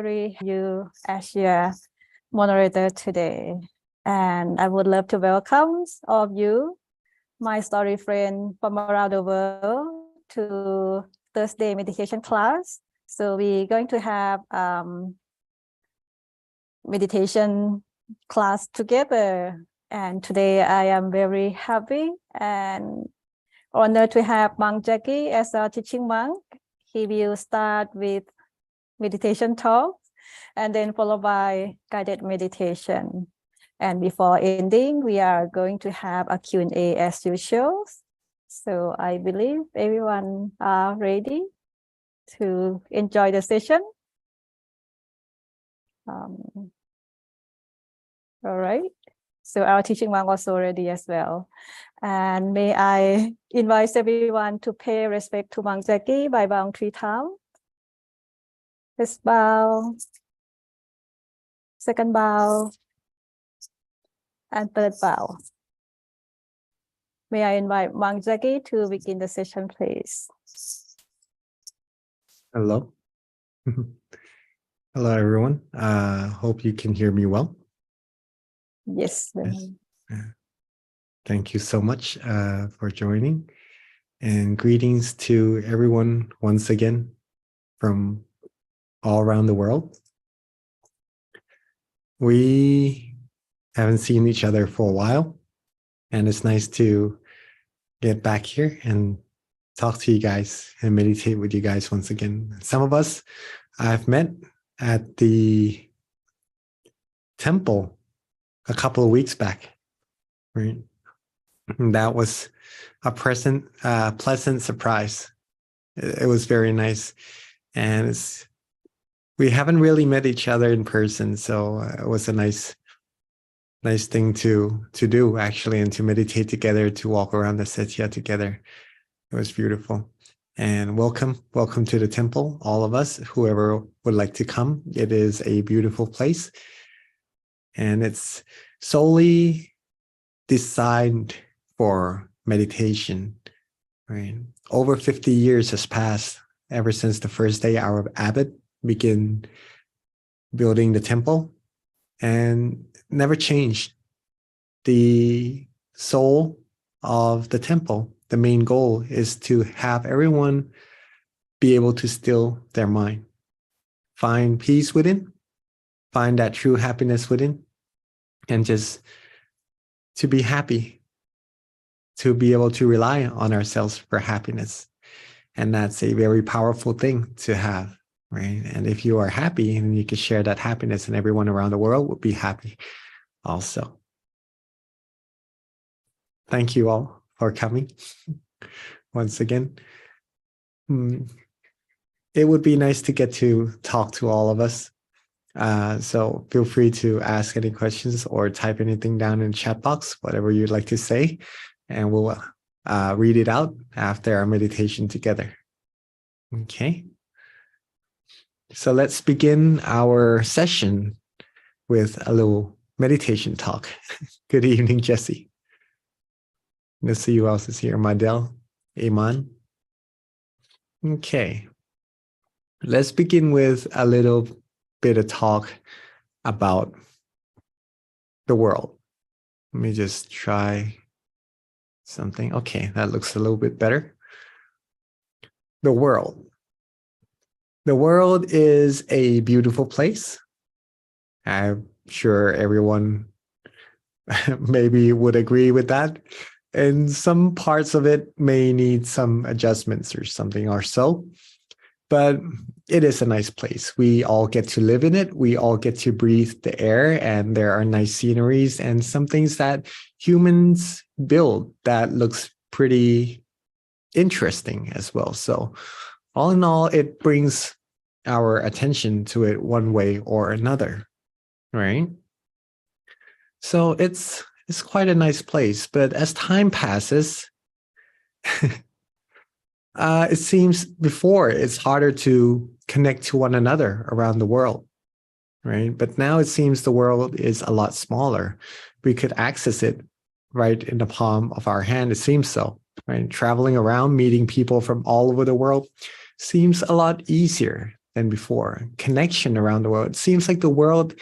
you as your moderator today. And I would love to welcome all of you, my story friend from around the world, to Thursday meditation class. So we're going to have meditation class together. And today I am very happy and honored to have Monk Jackie as our teaching monk. He will start with meditation talk and then followed by guided meditation. And before ending, we are going to have a Q&A as usual. So I believe everyone are ready to enjoy the session. All right. So our teaching monk was already as well. And may I invite everyone to pay respect to Monk Jackie by bowing 3 times. First bow, second bow, and third bow. May I invite Monk Jackie to begin the session, please. Hello. Hello, everyone. Hope you can hear me well. Yes. Thank you so much for joining. And greetings to everyone once again from all around the world. We haven't seen each other for a while, and it's nice to get back here and talk to you guys and meditate with you guys once again. Some of us I've met at the temple a couple of weeks back, right? And that was a pleasant surprise. It was very nice, and we haven't really met each other in person, so it was a nice thing to do actually, and to meditate together, to walk around the Setya together. It was beautiful. And welcome to the temple, all of us, whoever would like to come. It is a beautiful place, and it's solely designed for meditation, right? Over 50 years has passed ever since the first day our abbot began building the temple, and never changed. The soul of the temple, the main goal, is to have everyone be able to still their mind, find peace within, find that true happiness within, and just to be happy, to be able to rely on ourselves for happiness. And that's a very powerful thing to have, right? And if you are happy, and you can share that happiness, and everyone around the world will be happy also. Thank you all for coming once again. It would be nice to get to talk to all of us. So feel free to ask any questions or type anything down in the chat box, whatever you'd like to say, and we'll read it out after our meditation together. Okay. So let's begin our session with a little meditation talk. Good evening, Jesse. Let's see who else is here. Madel, Iman. Okay. Let's begin with a little bit of talk about the world. Let me just try something. Okay, that looks a little bit better. The world. The world is a beautiful place. I'm sure everyone maybe would agree with that. And some parts of it may need some adjustments or something or so. But it is a nice place. We all get to live in it. We all get to breathe the air, and there are nice sceneries and some things that humans build that looks pretty interesting as well. So all in all, it brings our attention to it one way or another, right? So it's quite a nice place, but as time passes, it seems before it's harder to connect to one another around the world, right? But now it seems the world is a lot smaller. We could access it right in the palm of our hand. It seems so, right? Traveling around, meeting people from all over the world seems a lot easier than before. Connection around the world. It seems like the world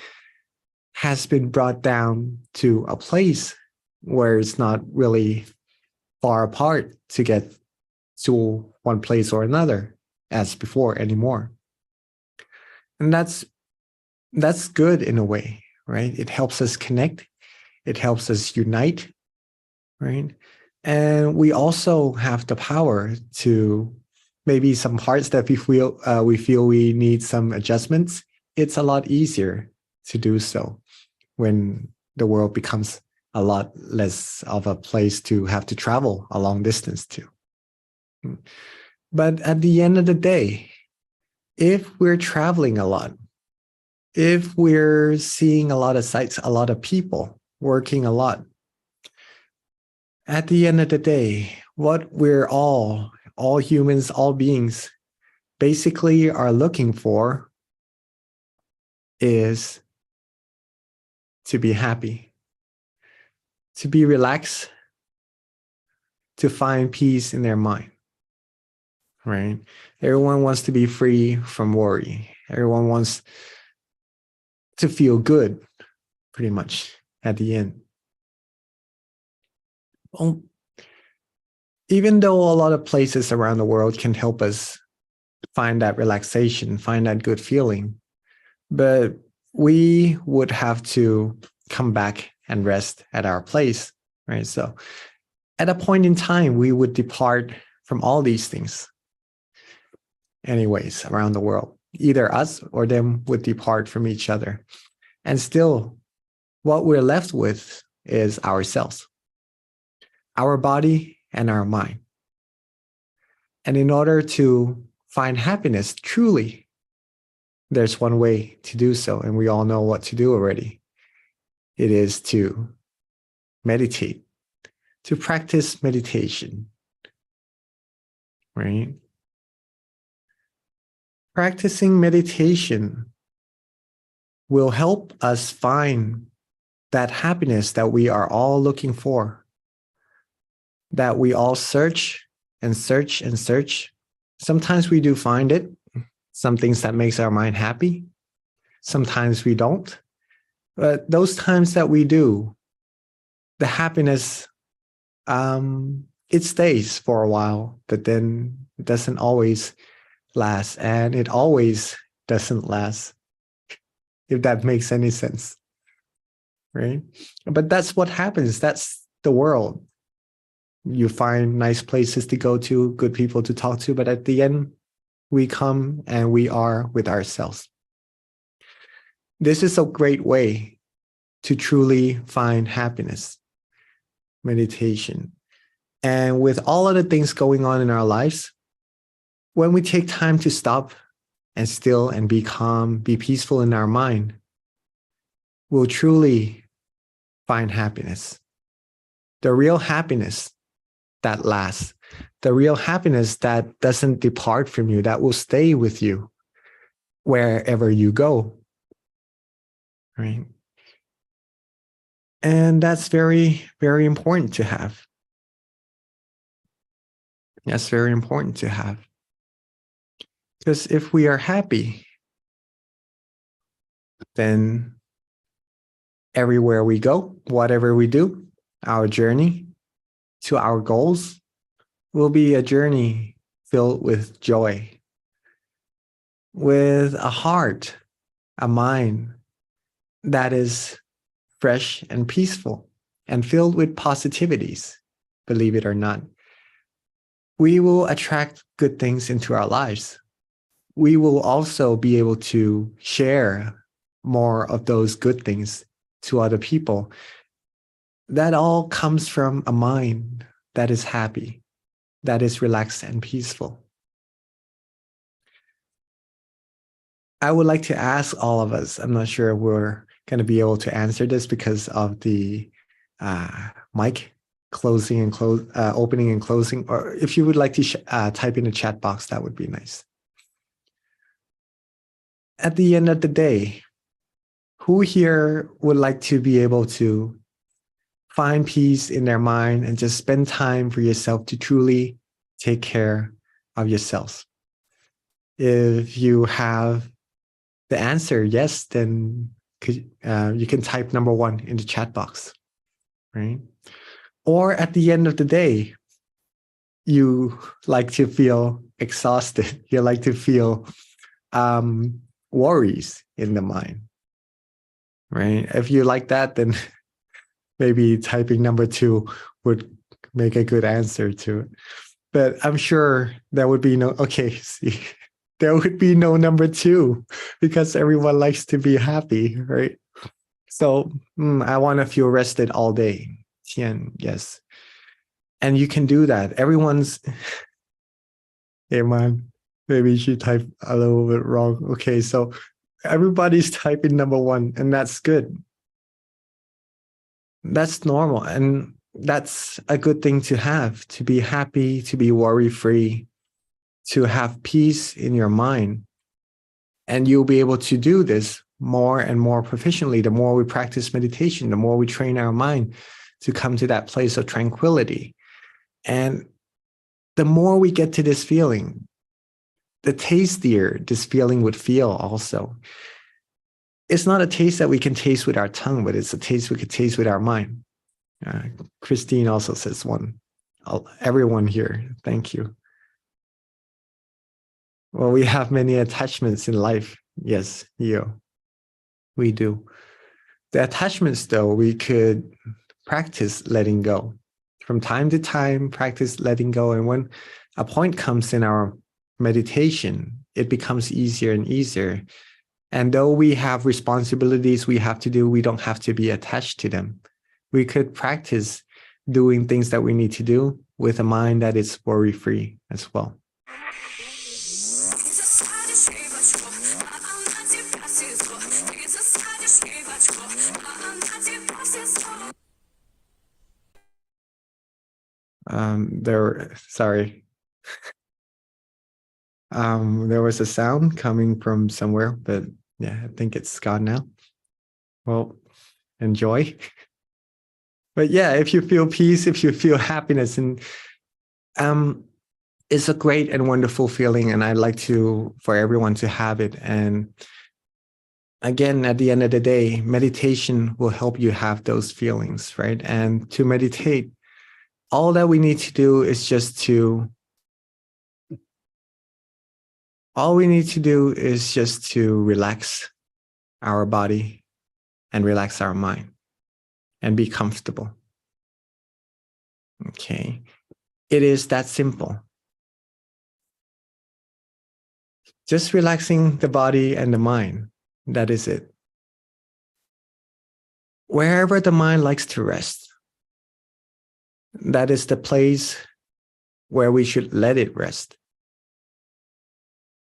has been brought down to a place where it's not really far apart to get to one place or another as before anymore. And that's good in a way, right? It helps us connect. It helps us unite, right? And we also have the power to maybe some parts that we feel we need some adjustments. It's a lot easier to do so when the world becomes a lot less of a place to have to travel a long distance to. But at the end of the day, if we're traveling a lot, if we're seeing a lot of sights, a lot of people, working a lot, at the end of the day, what we're all humans, all beings, basically are looking for is to be happy, to be relaxed, to find peace in their mind, right? Everyone wants to be free from worry. Everyone wants to feel good, pretty much, at the end. Well, even though a lot of places around the world can help us find that relaxation, find that good feeling, but we would have to come back and rest at our place, right? So at a point in time, we would depart from all these things. Anyways, around the world, either us or them would depart from each other. And still, what we're left with is ourselves, our body and our mind. And in order to find happiness truly, there's one way to do so, and we all know what to do already. It is to meditate, to practice meditation, right? Practicing meditation will help us find that happiness that we are all looking for, that we all search and search and search. Sometimes we do find it, some things that makes our mind happy. Sometimes we don't. But those times that we do, the happiness, it stays for a while, but then it doesn't always last, and it always doesn't last, if that makes any sense, right? But that's what happens. That's the world. You find nice places to go to, good people to talk to, but at the end, we come and we are with ourselves. This is a great way to truly find happiness, meditation. And with all of the things going on in our lives, when we take time to stop and still and be calm, be peaceful in our mind, we'll truly find happiness. The real happiness that lasts, the real happiness that doesn't depart from you, that will stay with you wherever you go, right? And that's very, very important to have. That's very important to have. Because if we are happy, then everywhere we go, whatever we do, our journey to our goals will be a journey filled with joy, with a heart, a mind that is fresh and peaceful and filled with positivities, believe it or not. We will attract good things into our lives. We will also be able to share more of those good things to other people. That all comes from a mind that is happy, that is relaxed and peaceful. I would like to ask all of us, I'm not sure we're going to be able to answer this because of the mic closing and opening and closing, or if you would like to type in the chat box, that would be nice. At the end of the day, who here would like to be able to find peace in their mind and just spend time for yourself to truly take care of yourselves? If you have the answer yes, then you can type number 1 in the chat box, right? Or at the end of the day, you like to feel exhausted. You like to feel worries in the mind, right? If you like that, then maybe typing number 2 would make a good answer to it. But I'm sure there would be no, okay, see, there would be no number 2 because everyone likes to be happy, right? So I want to feel rested all day. Tian, yes. And you can do that. Everyone's, hey man, maybe she typed a little bit wrong. Okay, so everybody's typing number 1, and that's good. That's normal. And that's a good thing to be happy, to be worry-free, to have peace in your mind. And you'll be able to do this more and more proficiently. The more we practice meditation, the more we train our mind to come to that place of tranquility. And the more we get to this feeling, the tastier this feeling would feel also. It's not a taste that we can taste with our tongue, but it's a taste we could taste with our mind. Christine also says one. Everyone here, thank you. Well, we have many attachments in life. Yes, we do. The attachments, though, we could practice letting go. From time to time, practice letting go. And when a point comes in our meditation, it becomes easier and easier. And though we have responsibilities we have to do, we don't have to be attached to them. We could practice doing things that we need to do with a mind that is worry-free as well. Sorry. There was a sound coming from somewhere, but yeah, I think it's gone now. Well, enjoy. But yeah, if you feel peace, if you feel happiness, and it's a great and wonderful feeling, and I'd like for everyone to have it. And again, at the end of the day, meditation will help you have those feelings, right? And to meditate, all that we need to do is just to relax our body and relax our mind and be comfortable. Okay. It is that simple. Just relaxing the body and the mind. That is it. Wherever the mind likes to rest, that is the place where we should let it rest.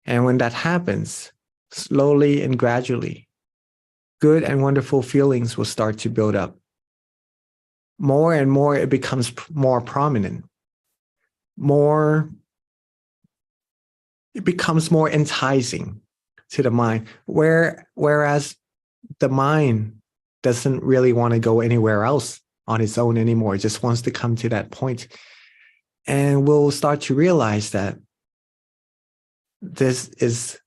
And when that happens, slowly and gradually, good and wonderful feelings will start to build up. More and more, it becomes more prominent. It becomes more enticing to the mind. Whereas the mind doesn't really want to go anywhere else on its own anymore. It just wants to come to that point. And we'll start to realize that this is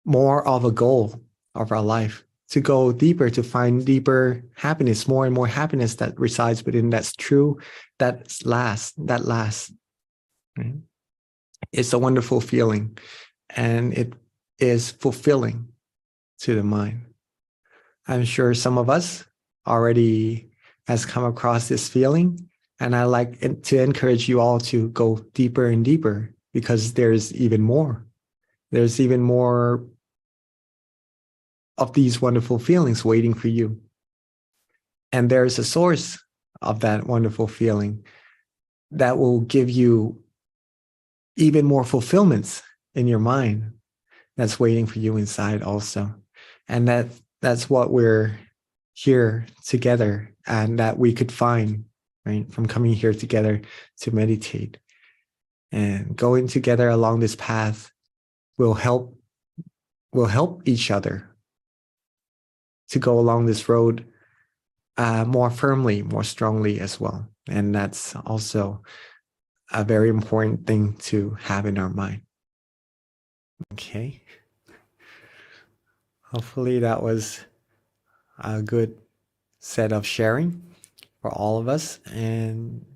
more of a goal of our life, to go deeper, to find deeper happiness, more and more happiness that resides within that's true, that lasts. Right? It's a wonderful feeling, and it is fulfilling to the mind. I'm sure some of us already has come across this feeling, and I like to encourage you all to go deeper and deeper, because there's even more. There's even more of these wonderful feelings waiting for you. And there's a source of that wonderful feeling that will give you even more fulfillments in your mind that's waiting for you inside also. And that's what we're here together, and that we could find, right, from coming here together to meditate. And going together along this path will help each other to go along this road more firmly, more strongly as well. And that's also a very important thing to have in our mind. Okay. Hopefully that was a good set of sharing for all of us. And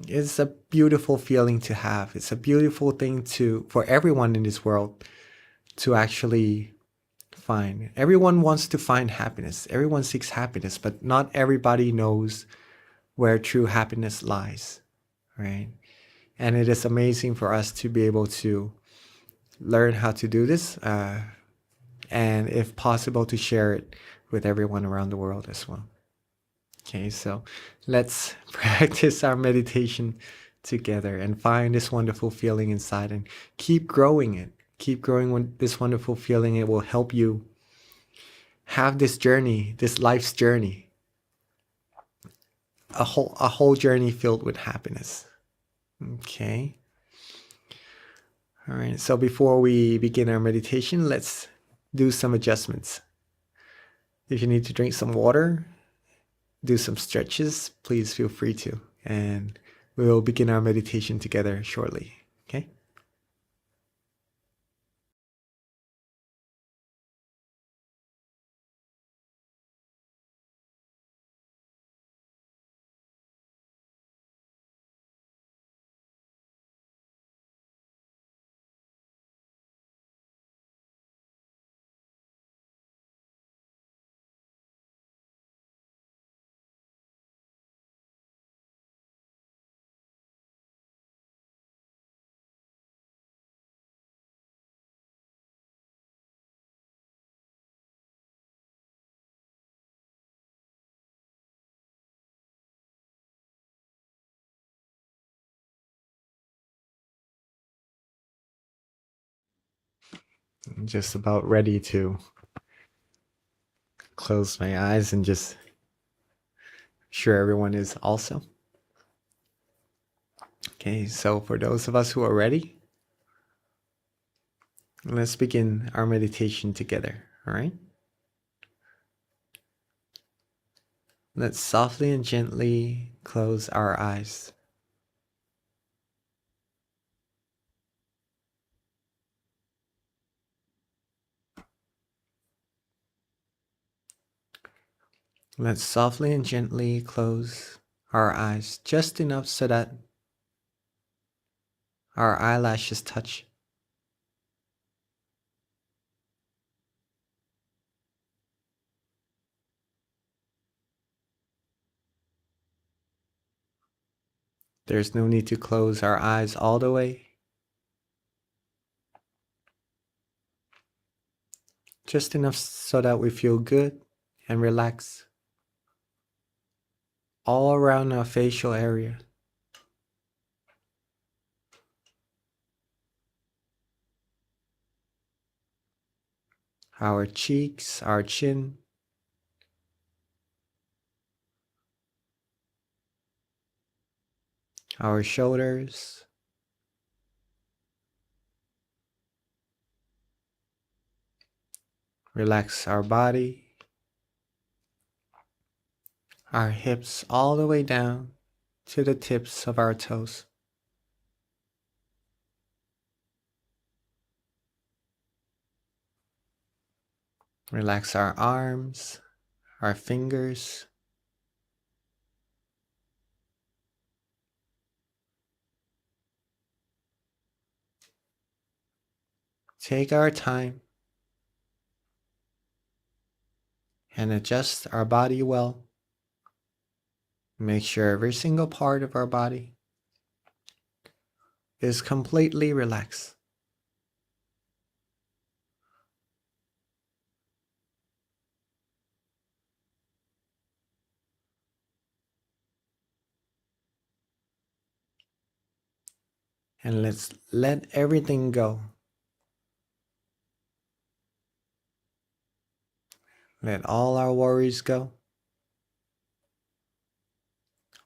it's a beautiful feeling to have. It's a beautiful thing for everyone in this world to actually find. Everyone wants to find happiness. Everyone seeks happiness, but not everybody knows where true happiness lies, right? And it is amazing for us to be able to learn how to do this, and if possible, to share it with everyone around the world as well. Okay, so let's practice our meditation together and find this wonderful feeling inside and keep growing it. Keep growing this wonderful feeling. It will help you have this journey, this life's journey, a whole journey filled with happiness. Okay. All right. So before we begin our meditation, let's do some adjustments. If you need to drink some water, do some stretches, please feel free to. And we will begin our meditation together shortly. Okay. I'm just about ready to close my eyes and just sure everyone is also. Okay, so for those of us who are ready, let's begin our meditation together. All right. Let's softly and gently close our eyes. Let's softly and gently close our eyes just enough so that our eyelashes touch. There's no need to close our eyes all the way. Just enough so that we feel good and relaxed all around our facial area. Our cheeks, our chin, our shoulders, relax our body, our hips all the way down to the tips of our toes. Relax our arms, our fingers. Take our time and adjust our body well. Make sure every single part of our body is completely relaxed. And let's let everything go. Let all our worries go.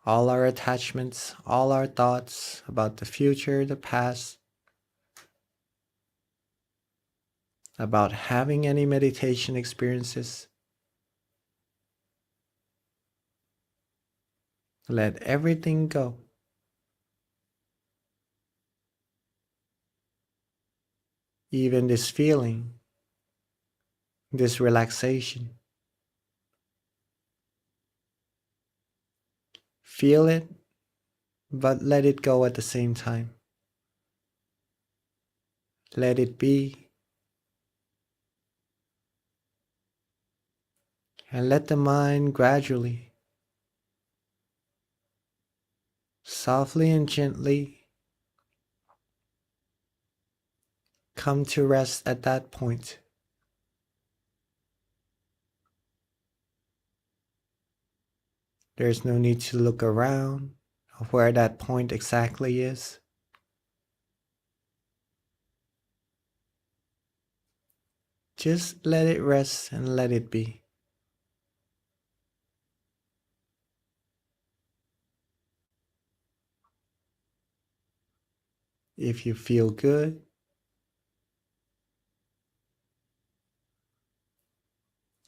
All our attachments, all our thoughts about the future, the past, about having any meditation experiences. Let everything go. even this feeling, this relaxation. Feel it, but let it go at the same time. Let it be, and let the mind gradually, softly and gently come to rest at that point. There's no need to look around of where that point exactly is. Just let it rest and let it be. If you feel good,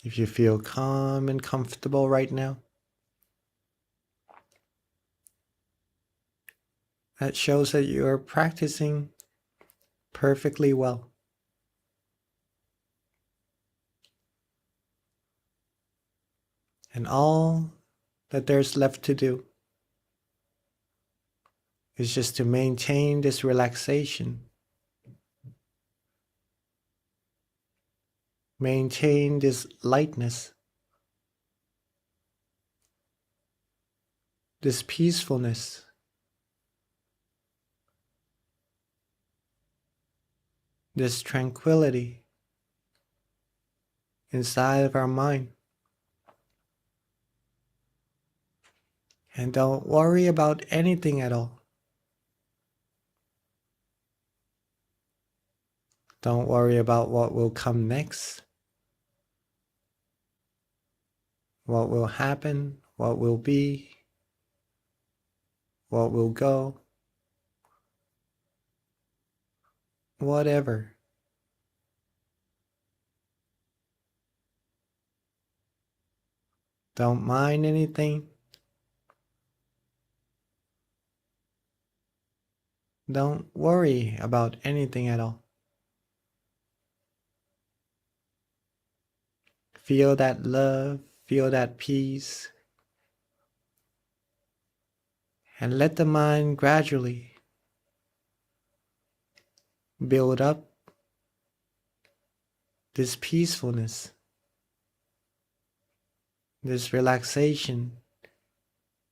if you feel calm and comfortable right now, that shows that you are practicing perfectly well. And all that there's left to do is just to maintain this relaxation, maintain this lightness, this peacefulness, this tranquility inside of our mind. And don't worry about anything at all. Don't worry about what will come next, what will happen, what will be, what will go, whatever. Don't mind anything. Don't worry about anything at all. Feel that love, feel that peace, and let the mind gradually build up this peacefulness, this relaxation,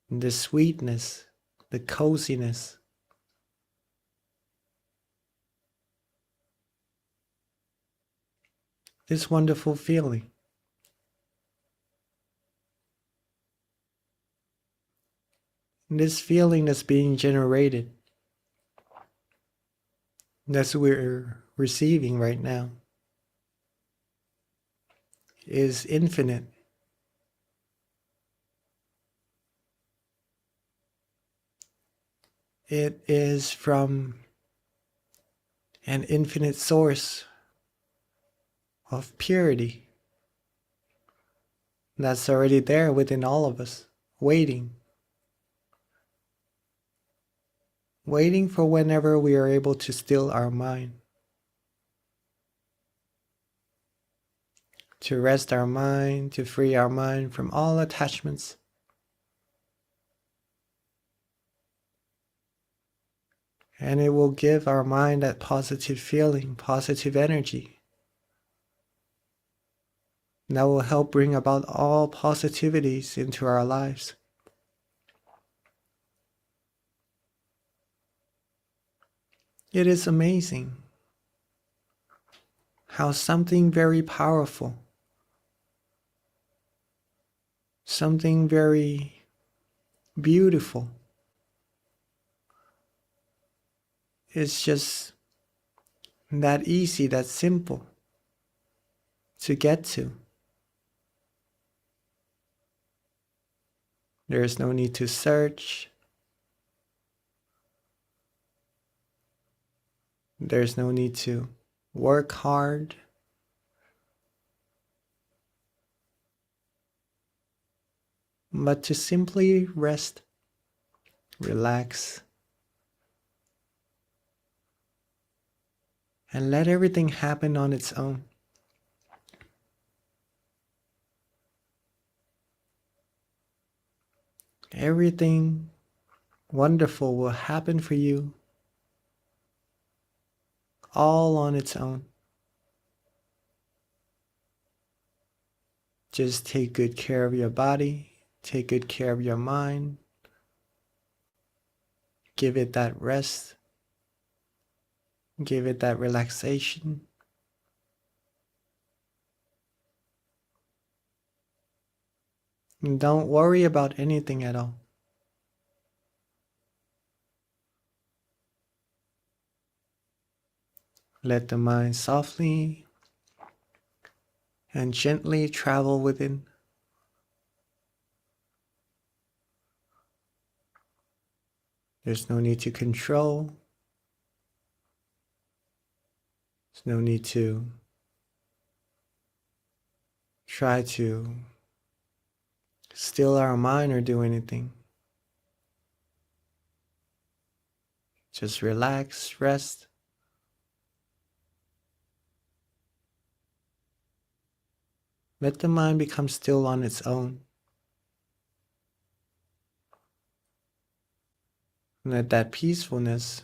this sweetness, the coziness. This wonderful feeling. This feeling that's being generated, that's we're receiving right now, is infinite. It is from an infinite source of purity that's already there within all of us, waiting for whenever we are able to still our mind, to rest our mind, to free our mind from all attachments. And it will give our mind that positive feeling, positive energy. That will help bring about all positivities into our lives. It is amazing how something very powerful, something very beautiful is just that easy, that simple to get to. There is no need to search. There's no need to work hard. But to simply rest, relax, and let everything happen on its own. Everything wonderful will happen for you all on its own. Just take good care of your body, take good care of your mind, give it that rest, give it that relaxation. And don't worry about anything at all. Let the mind softly and gently travel within. There's no need to control. There's no need to try to still our mind or do anything. Just relax, rest. Let the mind become still on its own. Let that peacefulness,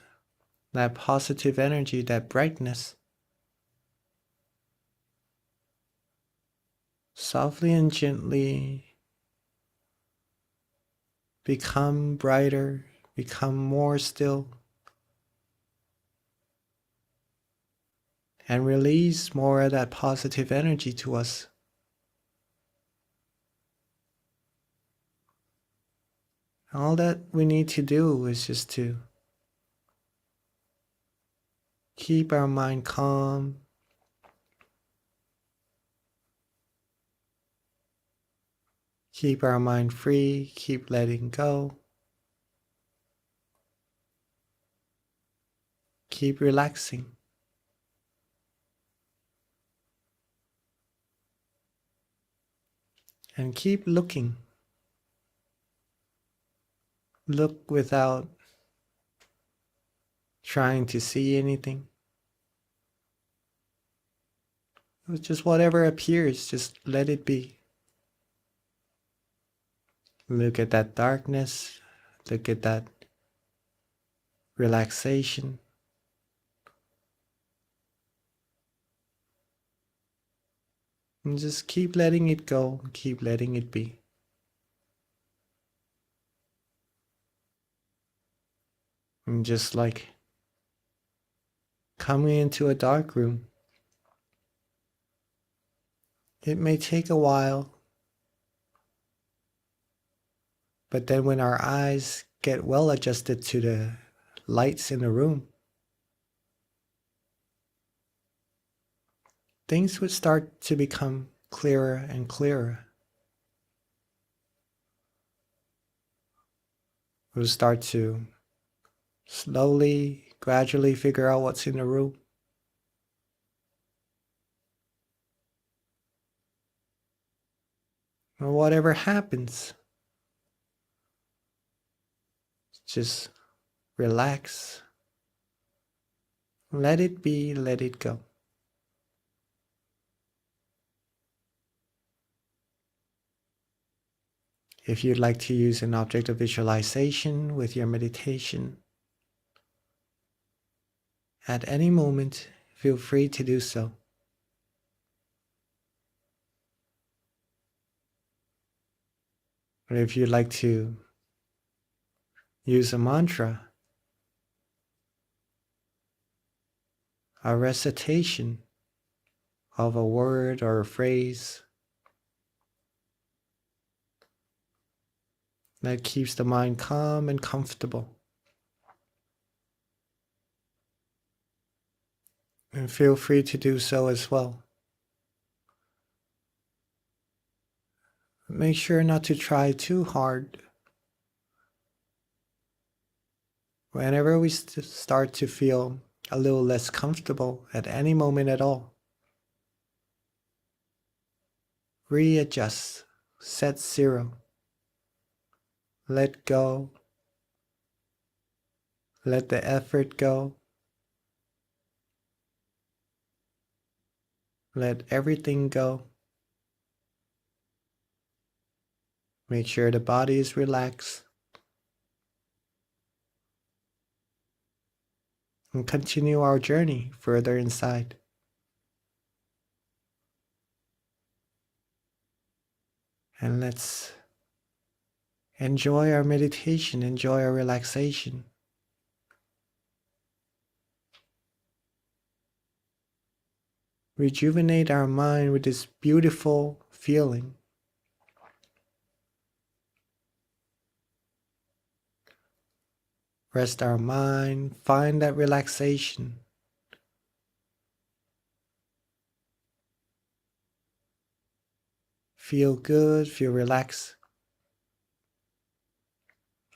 that positive energy, that brightness, softly and gently become brighter, become more still, and release more of that positive energy to us. All that we need to do is just to keep our mind calm, keep our mind free, keep letting go, keep relaxing. And keep looking. Look without trying to see anything. Just whatever appears, just let it be. Look at that darkness. Look at that relaxation. And just keep letting it go. Keep letting it be. And just like coming into a dark room, it may take a while, but then when our eyes get well adjusted to the lights in the room, things would start to become clearer and clearer. We'll start to slowly, gradually figure out what's in the room. Or whatever happens, just relax. Let it be, let it go. If you'd like to use an object of visualization with your meditation, at any moment, feel free to do so. Or if you'd like to use a mantra, a recitation of a word or a phrase that keeps the mind calm and comfortable. And feel free to do so as well. Make sure not to try too hard. Whenever we start to feel a little less comfortable at any moment at all, readjust, set zero, let go, let the effort go, Let everything go. Make sure the body is relaxed. And continue our journey further inside. And let's enjoy our meditation, enjoy our relaxation. Rejuvenate our mind with this beautiful feeling. Rest our mind, find that relaxation. Feel good, feel relaxed.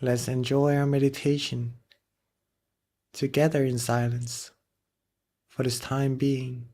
Let's enjoy our meditation together in silence for this time being.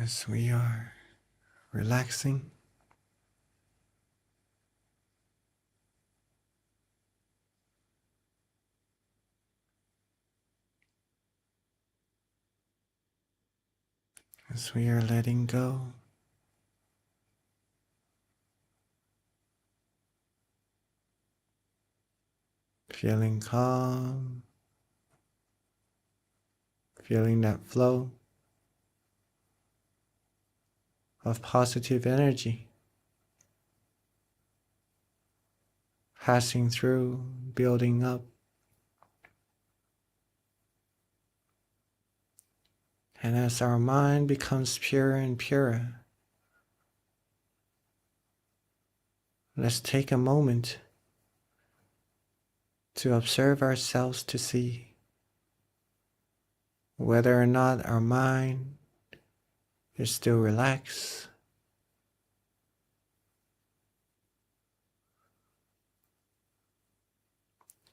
As we are relaxing, as we are letting go, feeling calm, feeling that flow of positive energy passing through, building up. And as our mind becomes purer and purer, let's take a moment to observe ourselves to see whether or not our mind is still relaxed,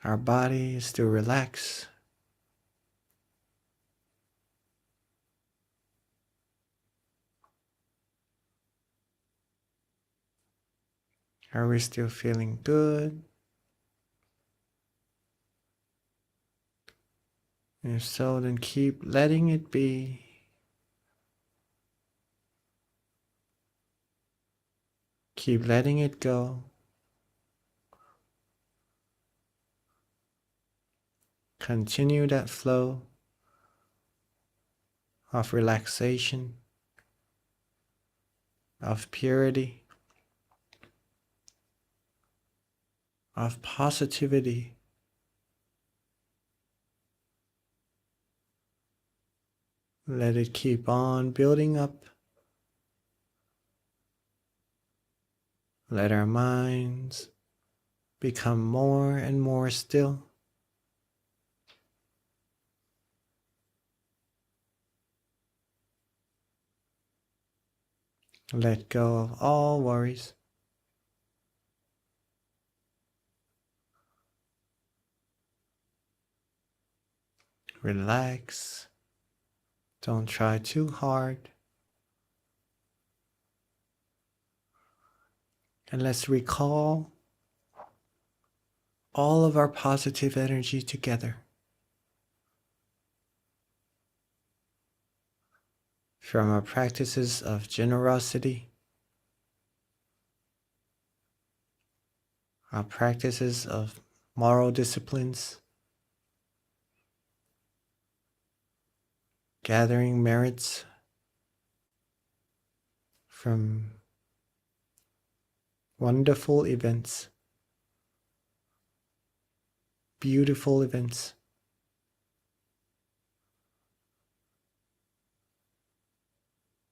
our body is still relaxed, are we still feeling good? And if so, then keep letting it be. Keep letting it go. Continue that flow of relaxation, of purity, of positivity. Let it keep on building up. Let our minds become more and more still. Let go of all worries. Relax. Don't try too hard. And let's recall all of our positive energy together. From our practices of generosity, our practices of moral disciplines, gathering merits from wonderful events, beautiful events,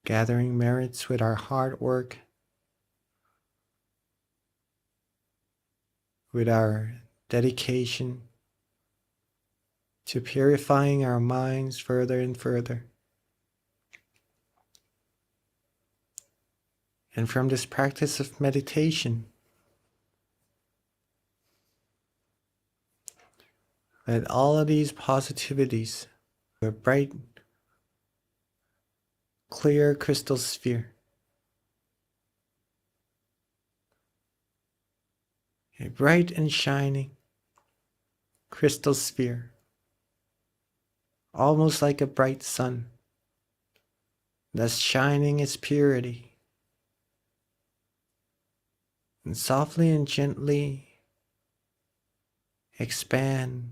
gathering merits with our hard work, with our dedication to purifying our minds further and further. And from this practice of meditation, let all of these positivities, a bright, clear crystal sphere, a bright and shining crystal sphere, almost like a bright sun, thus shining its purity. And softly and gently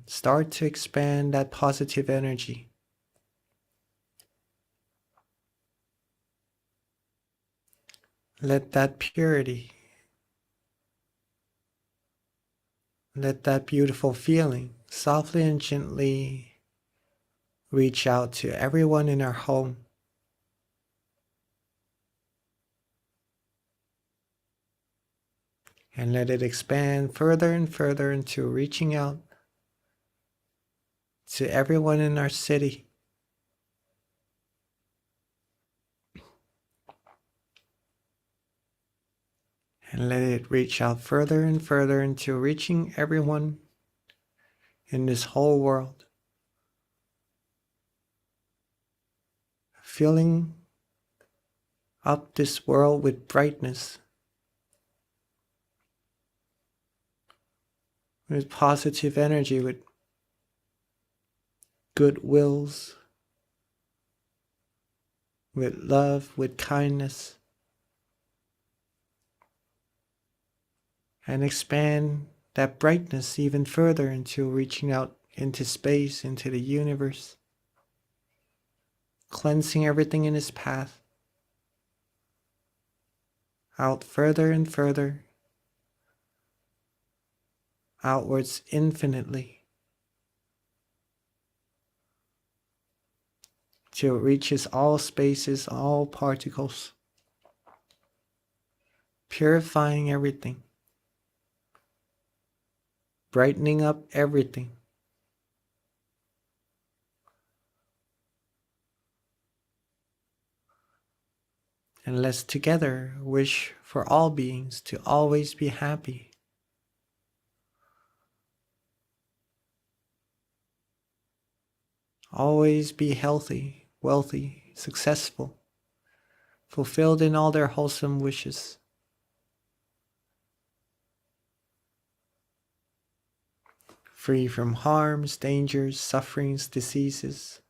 start to expand that positive energy. Let that purity, let that beautiful feeling softly and gently reach out to everyone in our home. And let it expand further and further into reaching out to everyone in our city. And let it reach out further and further into reaching everyone in this whole world. Feeling up this world with brightness, with positive energy, with good wills, with love, with kindness, and expand that brightness even further until reaching out into space, into the universe, cleansing everything in its path, out further and further, outwards infinitely, till it reaches all spaces, all particles, purifying everything, brightening up everything. And let's together wish for all beings to always be happy, always be healthy, wealthy, successful, fulfilled in all their wholesome wishes. Free from harms, dangers, sufferings, diseases.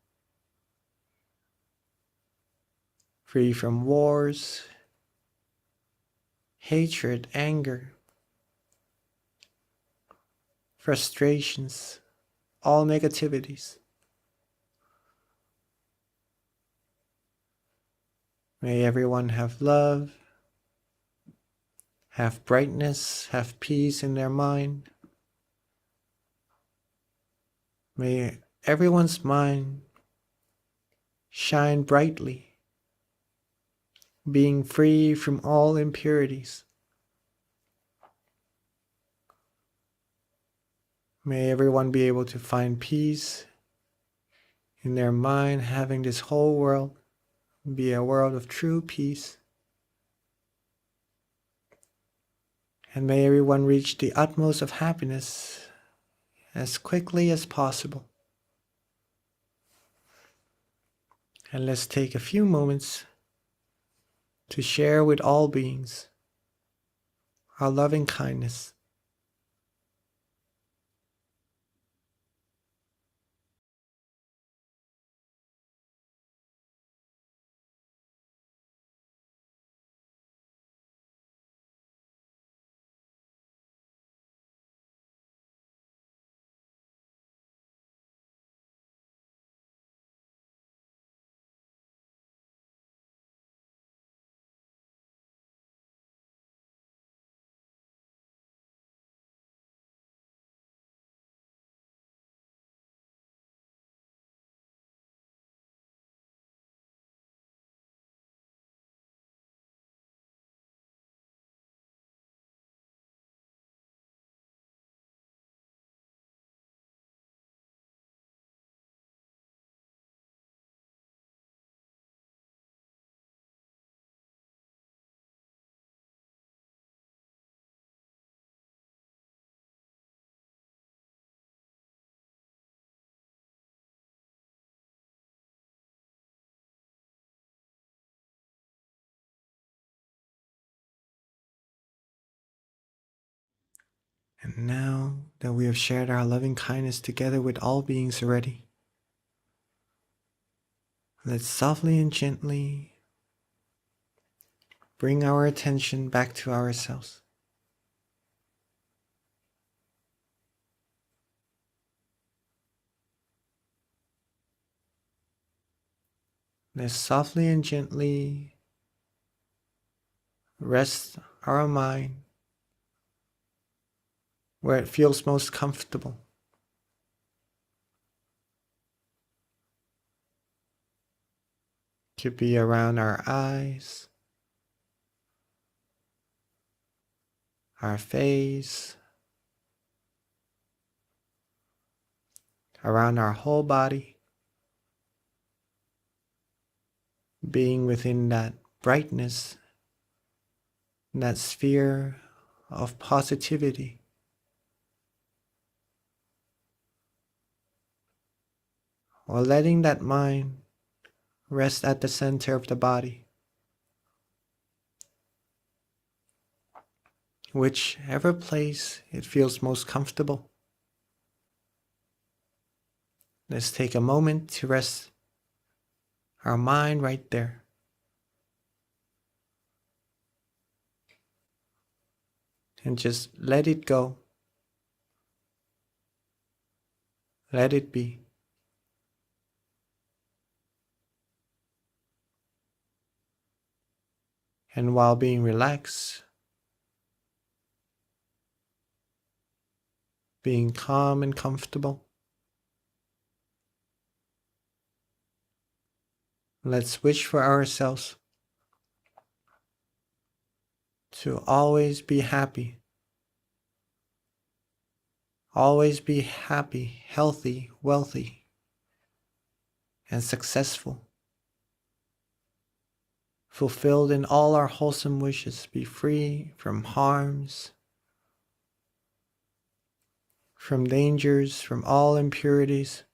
Free from wars, hatred, anger, frustrations, all negativities. May everyone have love, have brightness, have peace in their mind. May everyone's mind shine brightly, being free from all impurities. May everyone be able to find peace in their mind, having this whole world be a world of true peace. And may everyone reach the utmost of happiness as quickly as possible. And let's take a few moments to share with all beings our loving kindness. And now that we have shared our loving kindness together with all beings already, let's softly and gently bring our attention back to ourselves. Let's softly and gently rest our mind where it feels most comfortable. Could be around our eyes, our face, around our whole body, being within that brightness, that sphere of positivity. Or letting that mind rest at the center of the body, whichever place it feels most comfortable. Let's take a moment to rest our mind right there. And just let it go. Let it be. And while being relaxed, being calm and comfortable, let's wish for ourselves to always be happy. Always be happy, healthy, wealthy, and successful. Fulfilled in all our wholesome wishes, be free from harms, from dangers, from all impurities.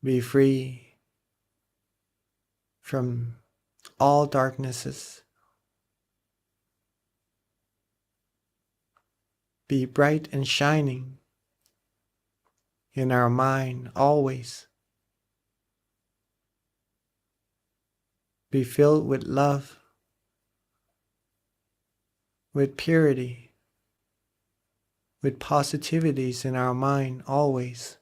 Be free from all darknesses. Be bright and shining in our mind always. Be filled with love, with purity, with positivities in our mind always.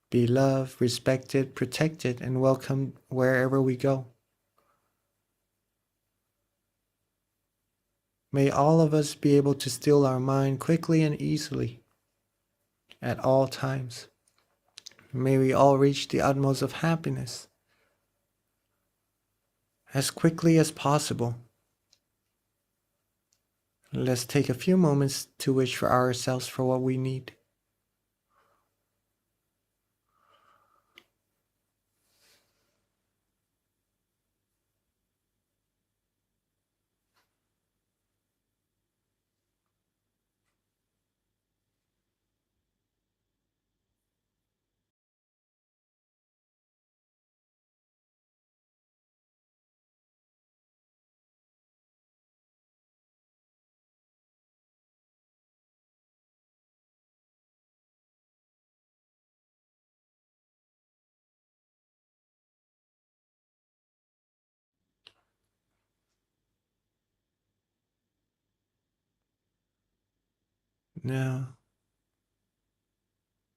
Be loved, respected, protected, and welcomed wherever we go. May all of us be able to still our mind quickly and easily at all times. May we all reach the utmost of happiness as quickly as possible. Let's take a few moments to wish for ourselves for what we need. Now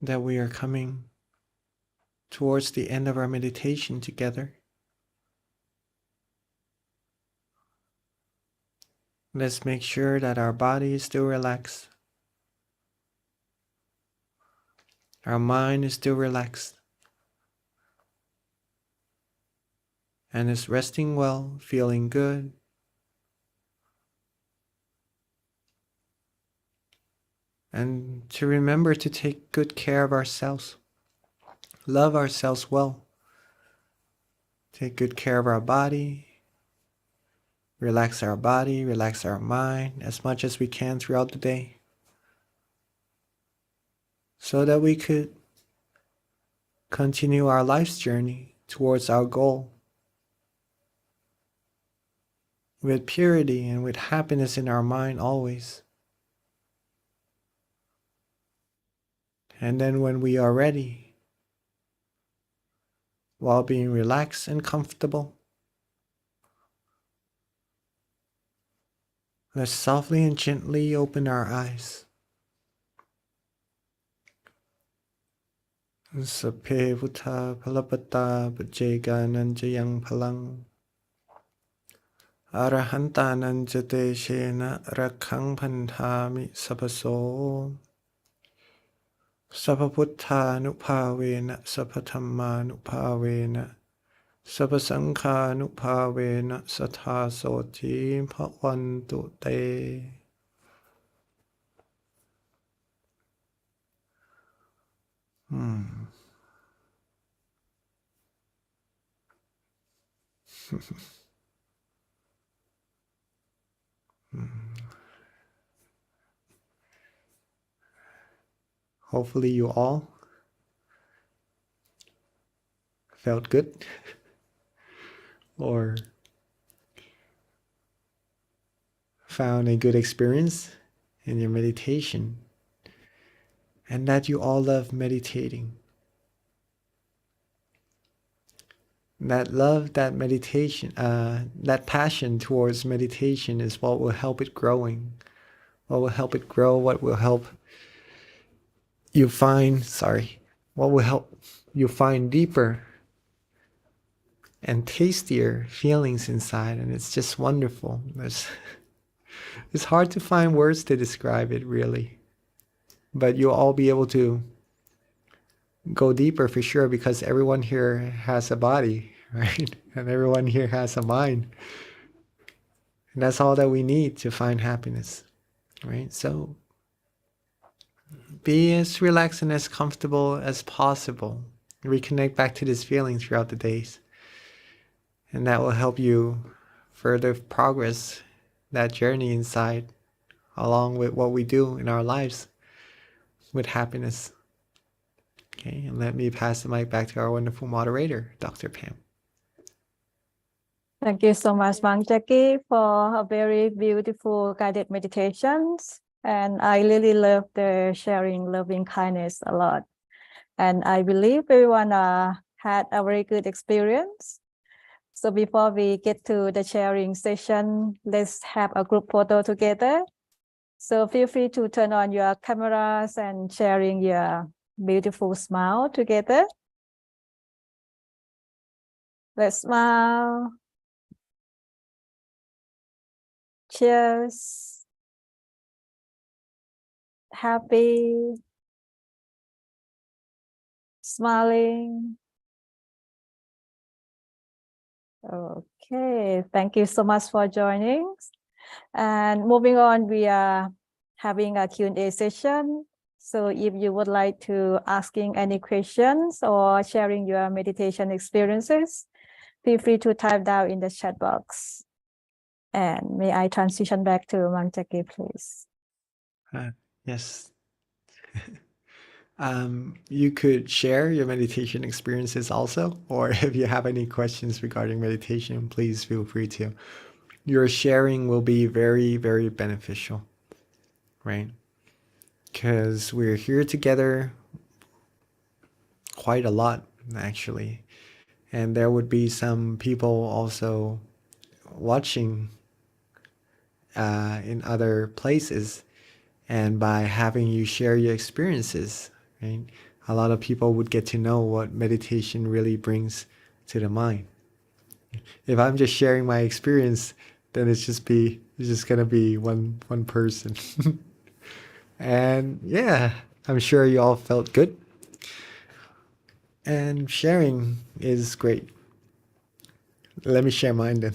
that we are coming towards the end of our meditation together, let's make sure that our body is still relaxed. Our mind is still relaxed and is resting well, feeling good. And to remember to take good care of ourselves. Love ourselves well. Take good care of our body. Relax our body, relax our mind as much as we can throughout the day, so that we could continue our life's journey towards our goal with purity and with happiness in our mind always. And then when we are ready, while being relaxed and comfortable, let's softly and gently open our eyes. Sape Vuta Palapata Pajega Nanjayang Palang Arahanta Nanjate Shena Rakhang Pantami Sapaso Sapaputtha Nupavena Sapathamma Nupavena Sapasankha Nupavena Satha Soti Bhavantu Te. Hopefully you all felt good or found a good experience in your meditation, and that you all love meditating. That love, that meditation, that passion towards meditation is what will help it growing. What will help it grow, what will help you find, what will help you find deeper and tastier feelings inside. And it's just wonderful. It's hard to find words to describe it, really. But you'll all be able to go deeper for sure, because everyone here has a body, right? And everyone here has a mind. And that's all that we need to find happiness, right? So be as relaxed and as comfortable as possible. Reconnect back to this feeling throughout the days. And that will help you further progress that journey inside, along with what we do in our lives with happiness. Okay, and let me pass the mic back to our wonderful moderator, Dr. Pam. Thank you so much, Mang Jackie, for a very beautiful guided meditations. And I really love the sharing loving kindness a lot. And I believe everyone had a very good experience. So before we get to the sharing session, let's have a group photo together. So feel free to turn on your cameras and sharing your beautiful smile together. Let's smile. Cheers. Happy. Smiling. Okay, thank you so much for joining. And moving on, we are having a Q&A session. So if you would like to asking any questions or sharing your meditation experiences, feel free to type down in the chat box. And may I transition back to Mang Jackie, please? Yes. You could share your meditation experiences also, or if you have any questions regarding meditation, please feel free to. Your sharing will be very, very beneficial, right? Because we're here together quite a lot, actually. And there would be some people also watching in other places. And by having you share your experiences, right, a lot of people would get to know what meditation really brings to the mind. If I'm just sharing my experience, then it's just gonna be one person. And yeah, I'm sure you all felt good. And sharing is great. Let me share mine then.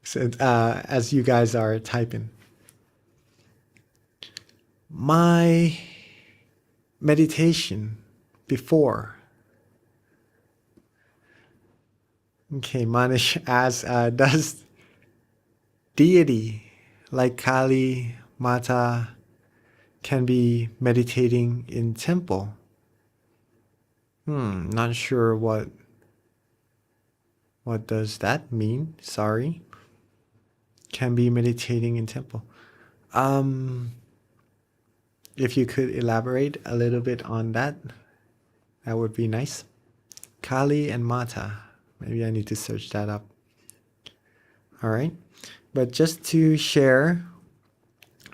So, as you guys are typing. My meditation before. Okay, Manish asks, does deity like Kali, Mata can be meditating in temple? Not sure what does that mean? Sorry. Can be meditating in temple. If you could elaborate a little bit on that, that would be nice. Kali and Mata. Maybe I need to search that up. All right. But just to share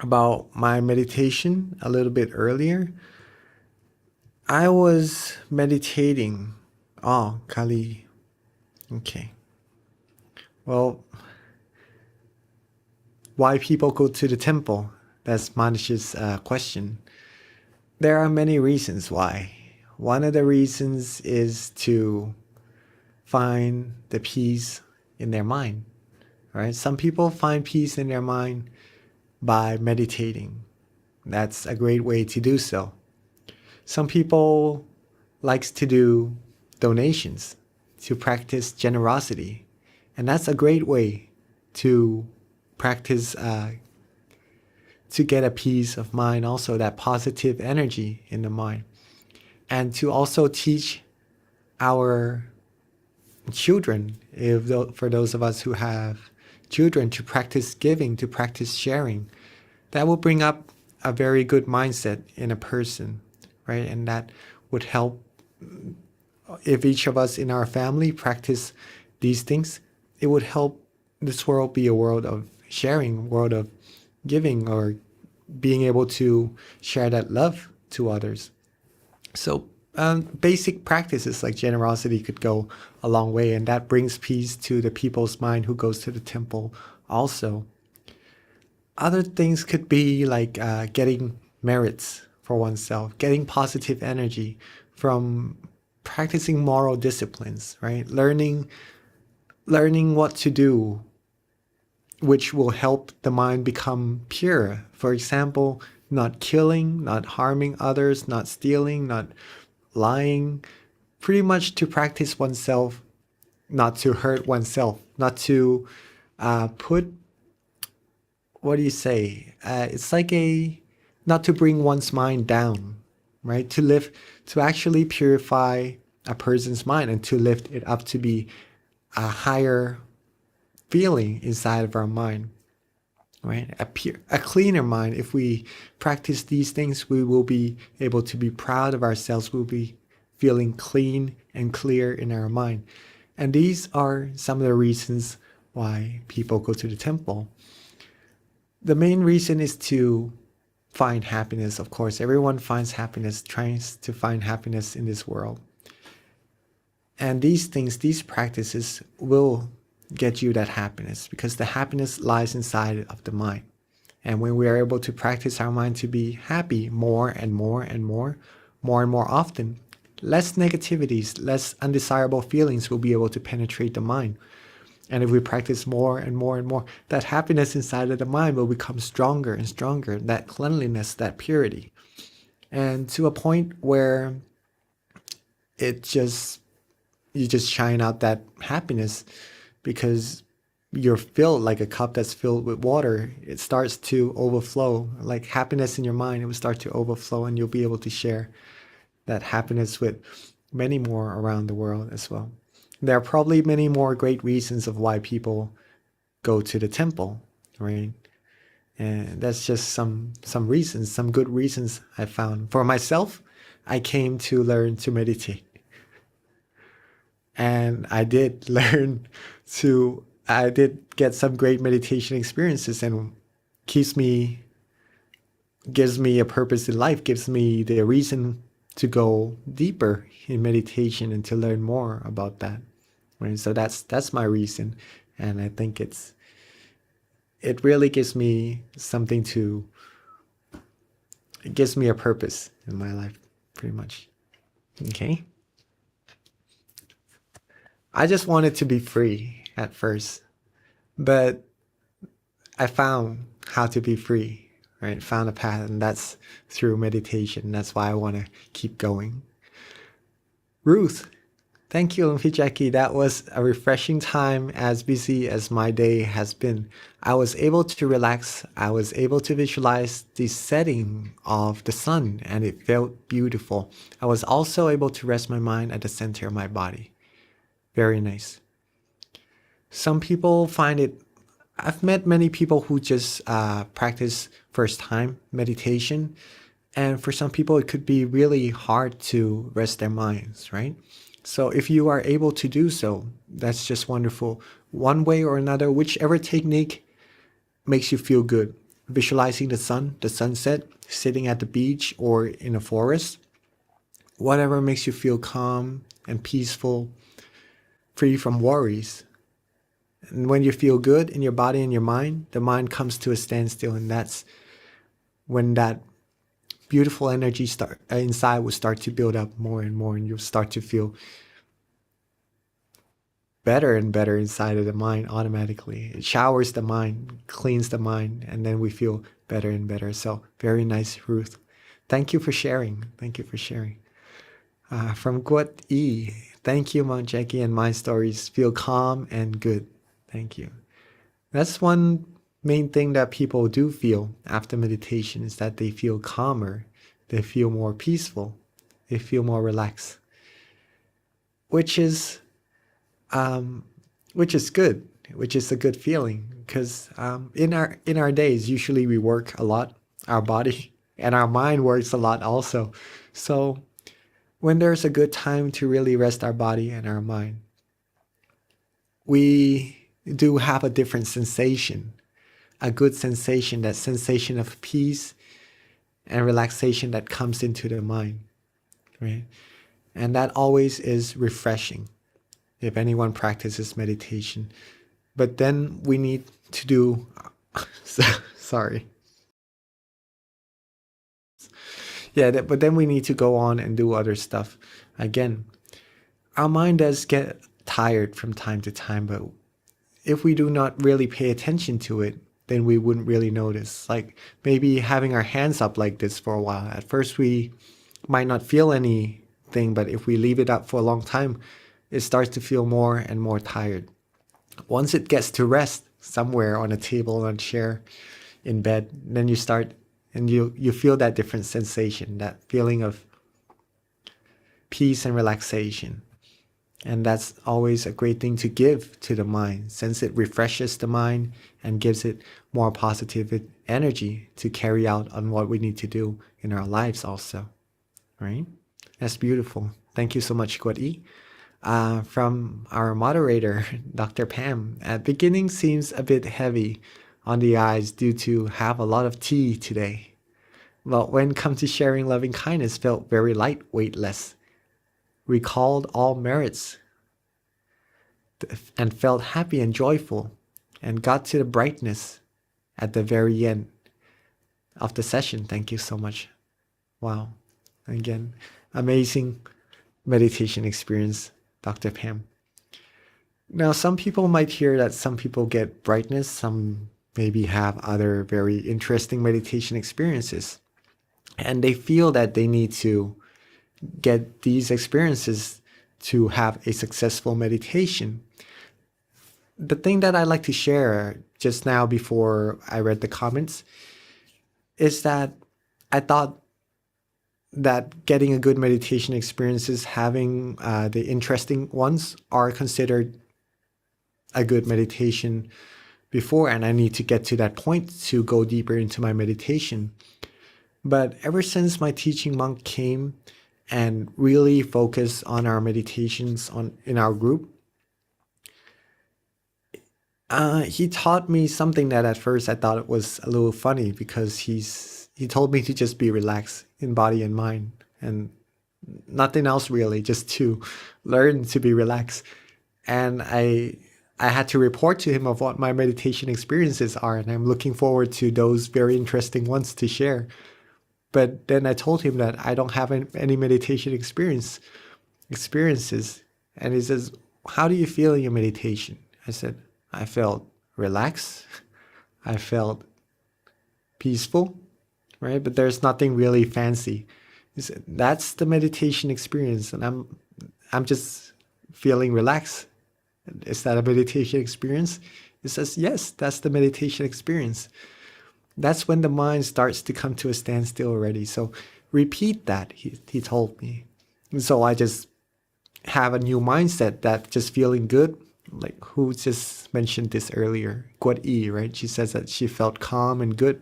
about my meditation a little bit earlier, I was meditating. Oh, Kali. Okay. Well, why people go to the temple? That's Manish's question. There are many reasons why. One of the reasons is to find the peace in their mind. Right? Some people find peace in their mind by meditating. That's a great way to do so. Some people likes to do donations, to practice generosity. And that's a great way to practice, to get a peace of mind, also that positive energy in the mind. And to also teach our children, for those of us who have children, to practice giving, to practice sharing. That will bring up a very good mindset in a person, right? And that would help if each of us in our family practice these things. It would help this world be a world of sharing, world of giving, or being able to share that love to others. So basic practices like generosity could go a long way, and that brings peace to the people's mind who goes to the temple also. Other things could be like getting merits for oneself, getting positive energy from practicing moral disciplines, right? Learning what to do, which will help the mind become pure. For example, not killing, not harming others, not stealing, not lying, pretty much to practice oneself, not to hurt oneself, not to put, what do you say? It's like not to bring one's mind down, right? To actually purify a person's mind and to lift it up to be a higher feeling inside of our mind, right? A cleaner mind. If we practice these things, we will be able to be proud of ourselves. We'll be feeling clean and clear in our mind. And these are some of the reasons why people go to the temple. The main reason is to find happiness. Of course, everyone finds happiness, tries to find happiness in this world. And these things, these practices will get you that happiness, because the happiness lies inside of the mind. And when we are able to practice our mind to be happy more and more and more and more often, less negativities, less undesirable feelings will be able to penetrate the mind. And if we practice more and more and more, that happiness inside of the mind will become stronger and stronger, that cleanliness, that purity. And to a point where you just shine out that happiness, because you're filled like a cup that's filled with water. It starts to overflow, like happiness in your mind. It will start to overflow, and you'll be able to share that happiness with many more around the world as well. There are probably many more great reasons of why people go to the temple, right? And that's just some reasons, some good reasons I found. For myself, I came to learn to meditate. And I did I did get some great meditation experiences, and gives me a purpose in life, gives me the reason to go deeper in meditation and to learn more about that. Right? So that's my reason. And I think it really gives me it gives me a purpose in my life, pretty much. Okay. I just wanted to be free at first, but I found how to be free, right? Found a path, and that's through meditation. That's why I want to keep going. Ruth, thank you, Jackie. That was a refreshing time, as busy as my day has been. I was able to relax. I was able to visualize the setting of the sun, and it felt beautiful. I was also able to rest my mind at the center of my body. Very nice. Some people find it, I've met many people who just practice first time meditation. And for some people, it could be really hard to rest their minds, right? So if you are able to do so, that's just wonderful. One way or another, whichever technique makes you feel good. Visualizing the sun, the sunset, sitting at the beach or in a forest, whatever makes you feel calm and peaceful, free from worries. And when you feel good in your body and your mind, the mind comes to a standstill, and that's when that beautiful energy inside will start to build up more and more, and you'll start to feel better and better inside of the mind automatically. It showers the mind, cleans the mind, and then we feel better and better. So very nice, Ruth. Thank you for sharing. Thank you for sharing. From Guat E, thank you, Mount Jackie, and my stories feel calm and good. Thank you. That's one main thing that people do feel after meditation, is that they feel calmer, they feel more peaceful, they feel more relaxed, which is which is good, which is a good feeling because in our days, usually we work a lot, our body and our mind works a lot also. So when there's a good time to really rest our body and our mind, we do have a different sensation, a good sensation, that sensation of peace and relaxation that comes into the mind, right? And that always is refreshing if anyone practices meditation. But then we need to do, sorry. Yeah, but then we need to go on and do other stuff. Again, our mind does get tired from time to time, but if we do not really pay attention to it, then we wouldn't really notice. Like maybe having our hands up like this for a while. At first we might not feel anything, but if we leave it up for a long time, it starts to feel more and more tired. Once it gets to rest somewhere on a table, on a chair, in bed, then you start and you feel that different sensation, that feeling of peace and relaxation. And that's always a great thing to give to the mind, since it refreshes the mind and gives it more positive energy to carry out on what we need to do in our lives also, right? That's beautiful. Thank you so much, Kwat-i. From our moderator, Dr. Pam, at beginning seems a bit heavy on the eyes due to have a lot of tea today. But when come to sharing loving kindness, felt very light, weightless, recalled all merits, and felt happy and joyful, and got to the brightness at the very end of the session. Thank you so much. Wow. Again, amazing meditation experience, Dr. Pam. Now, some people might hear that some people get brightness, some maybe have other very interesting meditation experiences, and they feel that they need to get these experiences to have a successful meditation. The thing that I like to share just now before I read the comments is that I thought that getting a good meditation experiences, having the interesting ones, are considered a good meditation before, and I need to get to that point to go deeper into my meditation. But ever since my teaching monk came and really focused on our meditations in our group, he taught me something that at first I thought it was a little funny, because he told me to just be relaxed in body and mind and nothing else really, just to learn to be relaxed. And I had to report to him of what my meditation experiences are, and I'm looking forward to those very interesting ones to share. But then I told him that I don't have any meditation experiences. And he says, how do you feel in your meditation? I said, I felt relaxed. I felt peaceful, right? But there's nothing really fancy. He said, that's the meditation experience. And I'm just feeling relaxed. Is that a meditation experience? He says, yes, that's the meditation experience. That's when the mind starts to come to a standstill already. So repeat that, he told me. And so I just have a new mindset, that just feeling good. Like who just mentioned this earlier? Kwat-i, right? She says that she felt calm and good.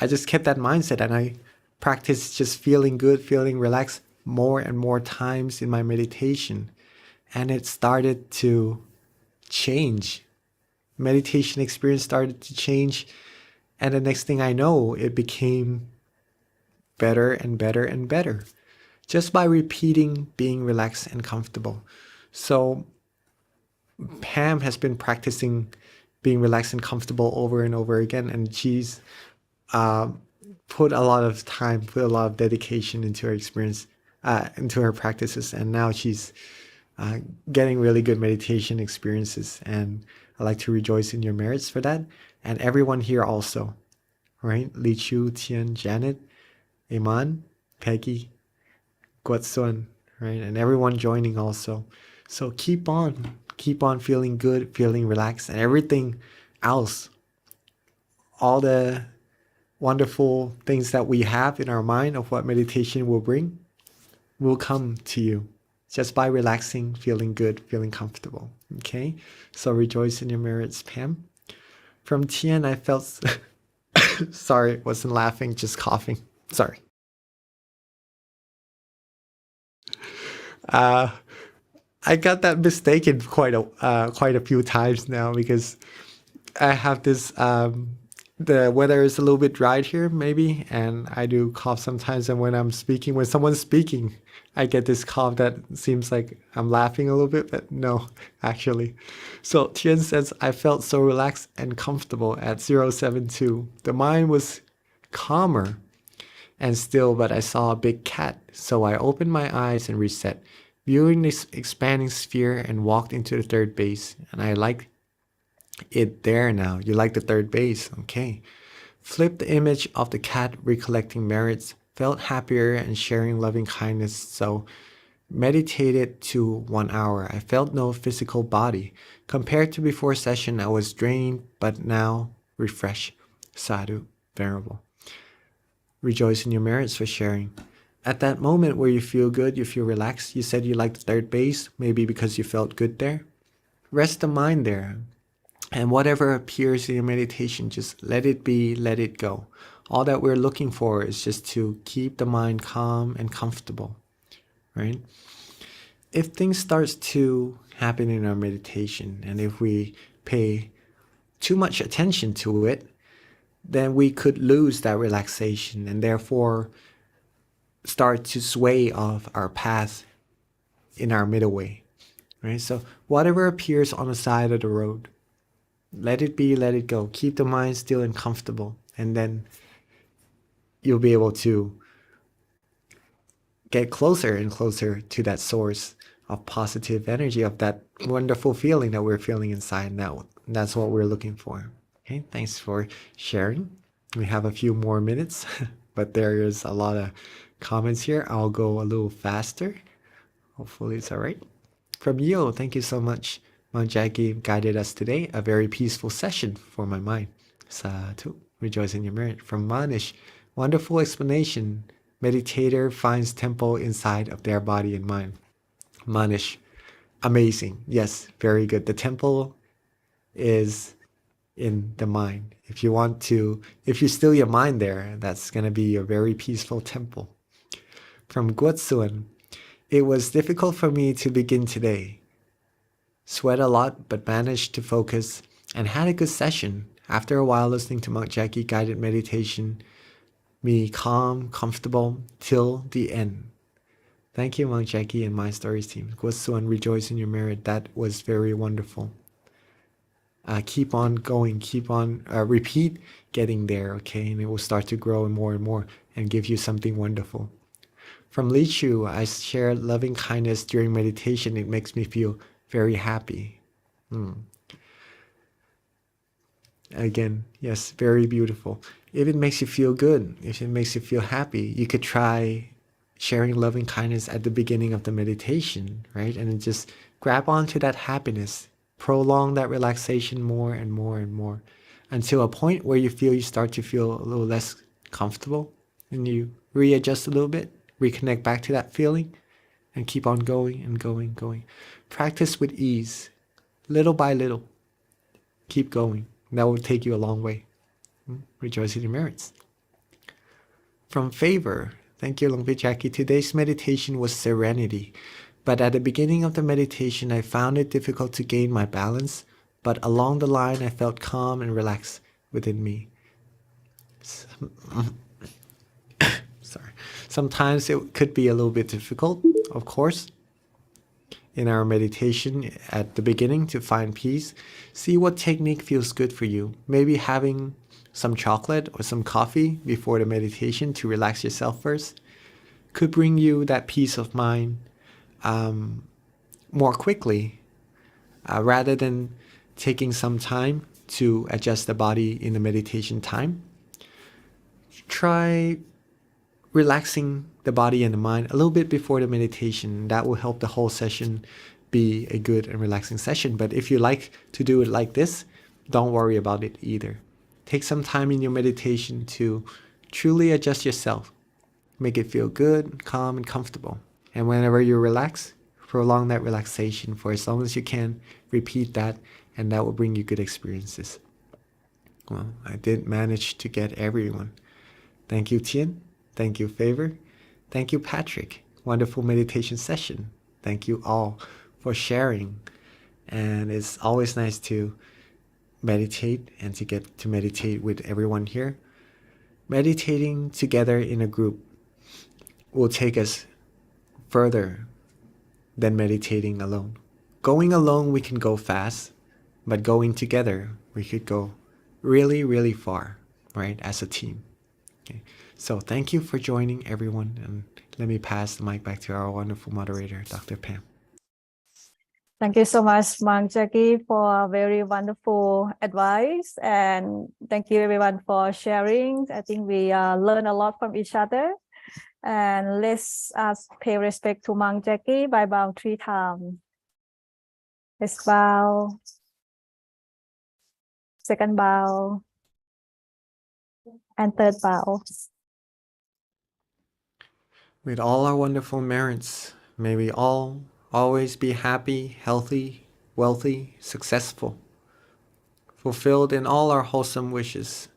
I just kept that mindset, and I practiced just feeling good, feeling relaxed more and more times in my meditation. And it started to change. Meditation experience started to change, and the next thing I know, it became better and better and better, just by repeating being relaxed and comfortable. So Pam has been practicing being relaxed and comfortable over and over again, and she's put a lot of time, put a lot of dedication into her experience, into her practices, and now she's getting really good meditation experiences, and I like to rejoice in your merits for that. And everyone here also, right? Li Chu, Tian, Janet, Iman, Peggy, Guatsun, right? And everyone joining also. So keep on feeling good, feeling relaxed, and everything else, all the wonderful things that we have in our mind of what meditation will bring, will come to you. just by relaxing, feeling good, feeling comfortable. Okay, so rejoice in your merits, Pam. From Tian, I felt sorry, wasn't laughing, just coughing. Sorry. I got that mistaken quite a few times now because I have this the weather is a little bit dry here maybe, and I do cough sometimes, and when someone's speaking, I get this cough that seems like I'm laughing a little bit, but no, actually. So Tian says, I felt so relaxed and comfortable at 072. The mind was calmer and still, but I saw a big cat, so I opened my eyes and reset, viewing this expanding sphere, and walked into the third base. And I like it there now. You like the third base, okay. Flipped the image of the cat recollecting merits, felt happier and sharing loving kindness, so meditated to 1 hour. I felt no physical body. Compared to before session, I was drained, but now refreshed. Sadhu, venerable. Rejoice in your merits for sharing. At that moment where you feel good, you feel relaxed, you said you liked the third base, maybe because you felt good there. Rest the mind there. And whatever appears in your meditation, just let it be, let it go. All that we're looking for is just to keep the mind calm and comfortable, right? If things starts to happen in our meditation, and if we pay too much attention to it, then we could lose that relaxation and therefore start to sway off our path in our middle way, right? So whatever appears on the side of the road, let it be, let it go. Keep the mind still and comfortable, and then you'll be able to get closer and closer to that source of positive energy, of that wonderful feeling that we're feeling inside. Now, that's what we're looking for. Okay, thanks for sharing. We have a few more minutes, but there is a lot of comments here. I'll go a little faster. Hopefully it's all right. From Yo, thank you so much. Mount Jackie guided us today. A very peaceful session for my mind. Sadhu, rejoice in your merit. From Manish, wonderful explanation. Meditator finds temple inside of their body and mind. Manish, amazing. Yes, very good. The temple is in the mind. If you still your mind there, that's going to be a very peaceful temple. From Guotsuan, it was difficult for me to begin today. Sweat a lot, but managed to focus and had a good session. After a while listening to Monk Jackie guided meditation, me calm, comfortable till the end. Thank you, Monk Jackie and My Stories team. Guotsuan, rejoice in your merit. That was very wonderful. Keep on going, repeat getting there, okay? And it will start to grow more and more and give you something wonderful. From Li Chu, I share loving kindness during meditation. It makes me feel very happy. Again, yes, very beautiful. If it makes you feel good, if it makes you feel happy, you could try sharing loving kindness at the beginning of the meditation, right? And then just grab onto that happiness. Prolong that relaxation more and more and more until a point where you start to feel a little less comfortable, and you readjust a little bit, reconnect back to that feeling, and keep on going and going. Practice with ease, little by little. Keep going. That will take you a long way. Rejoice in your merits. From Favor, thank you, Longpi Jackie. Today's meditation was serenity. But at the beginning of the meditation, I found it difficult to gain my balance, but along the line, I felt calm and relaxed within me. Sorry. Sometimes it could be a little bit difficult, of course, in our meditation at the beginning to find peace. See what technique feels good for you. Maybe having some chocolate or some coffee before the meditation to relax yourself first could bring you that peace of mind more quickly, rather than taking some time to adjust the body in the meditation time. Try relaxing the body and the mind a little bit before the meditation. That will help the whole session be a good and relaxing session. But if you like to do it like this, don't worry about it either. Take some time in your meditation to truly adjust yourself. Make it feel good, calm, and comfortable. And whenever you relax, prolong that relaxation for as long as you can. Repeat that, and that will bring you good experiences. Well, I did manage to get everyone. Thank you, Tien. Thank you, Favor. Thank you, Patrick. Wonderful meditation session. Thank you all for sharing. And it's always nice to meditate and to get to meditate with everyone here. Meditating together in a group will take us further than meditating alone. Going alone, we can go fast, but going together, we could go really, really far, right, as a team. Okay. So thank you for joining, everyone, and let me pass the mic back to our wonderful moderator, Dr. Pam. Thank you so much, Monk Jackie, for very wonderful advice. And thank you everyone for sharing. I think we learn a lot from each other. And let's pay respect to Monk Jackie by bow 3 times. Let's bow. Second bow. And third bow. With all our wonderful merits, may we all always be happy, healthy, wealthy, successful, fulfilled in all our wholesome wishes.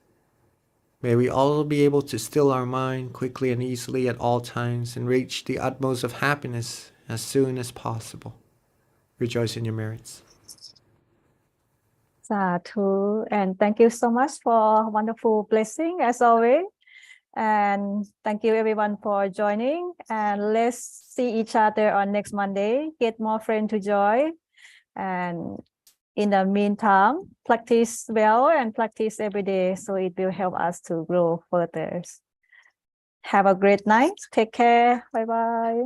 May we all be able to still our mind quickly and easily at all times and reach the utmost of happiness as soon as possible. Rejoice in your merits. Sadhu. And thank you so much for wonderful blessing as always. And thank you everyone for joining. And let's see each other on next Monday. Get more friends to join. And in the meantime, practice well and practice every day so it will help us to grow further. Have a great night. Take care. Bye-bye.